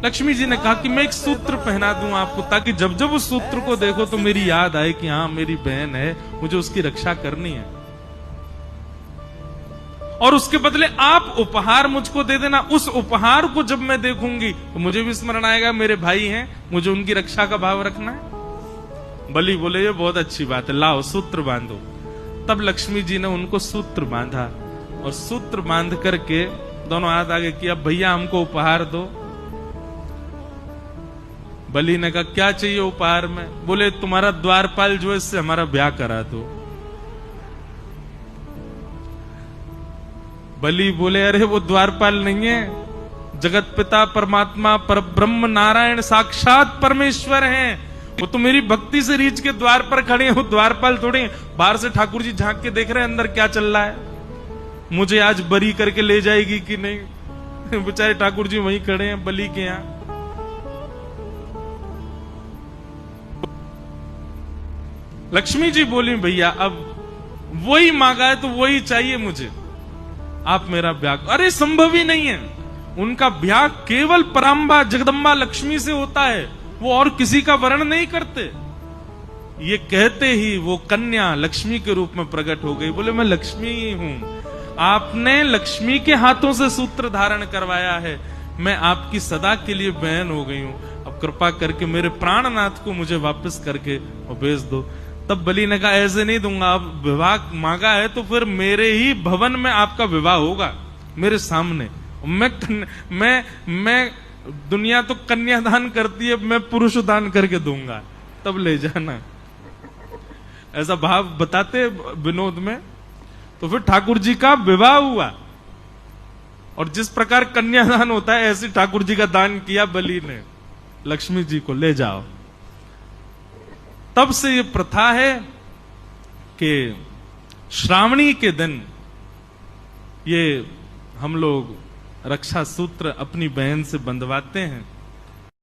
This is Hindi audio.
लक्ष्मी जी ने कहा कि मैं एक सूत्र पहना दूं आपको, ताकि जब जब उस सूत्र को देखो तो मेरी याद आए कि हाँ मेरी बहन है, मुझे उसकी रक्षा करनी है। और उसके बदले आप उपहार मुझको दे देना। उस उपहार को जब मैं देखूंगी तो मुझे भी स्मरण आएगा मेरे भाई हैं, मुझे उनकी रक्षा का भाव रखना है। बलि बोले ये बहुत अच्छी बात है, लाओ सूत्र बांधो। तब लक्ष्मी जी ने उनको सूत्र बांधा, और सूत्र बांध करके दोनों हाथ आगे किया, भैया हमको उपहार दो। बलि ने कहा क्या चाहिए उपहार में? बोले तुम्हारा द्वारपाल जो है इससे हमारा ब्याह करा दो। बलि बोले अरे वो द्वारपाल नहीं है, जगत पिता परमात्मा परब्रह्म नारायण साक्षात परमेश्वर हैं। वो तो मेरी भक्ति से रीछ के द्वार पर खड़े हैं, वो द्वारपाल थोड़े। बाहर से ठाकुर जी झांक के देख रहे हैं अंदर क्या चल रहा है, मुझे आज बरी करके ले जाएगी कि नहीं। बेचारे ठाकुर जी वहीं खड़े हैं बलि के यहां। लक्ष्मी जी बोली भैया अब वही मांगा है तो वही चाहिए मुझे, आप मेरा ब्याह। अरे संभव ही नहीं है, उनका ब्याह केवल पराम्बा जगदम्बा लक्ष्मी से होता है, वो और किसी का वर्ण नहीं करते। ये कहते ही वो कन्या लक्ष्मी के रूप में प्रकट हो गई। बोले मैं लक्ष्मी ही हूं, आपने लक्ष्मी के हाथों से सूत्र धारण करवाया है, मैं आपकी सदा के लिए बहन हो गई हूं। अब कृपा करके मेरे प्राणनाथ को मुझे वापस करके भेज दो। तब बलि ने कहा ऐसे नहीं दूंगा, अब विवाह मांगा है तो फिर मेरे ही भवन में आपका विवाह होगा, मेरे सामने। मैं दुनिया तो कन्यादान करती है, मैं पुरुष दान करके दूंगा, तब ले जाना। ऐसा भाव बताते विनोद में। तो फिर ठाकुर जी का विवाह हुआ, और जिस प्रकार कन्यादान होता है ऐसे ठाकुर जी का दान किया बलि ने। लक्ष्मी जी को ले जाओ। तब से ये प्रथा है कि श्रावणी के दिन ये हम लोग रक्षा सूत्र अपनी बहन से बंधवाते हैं।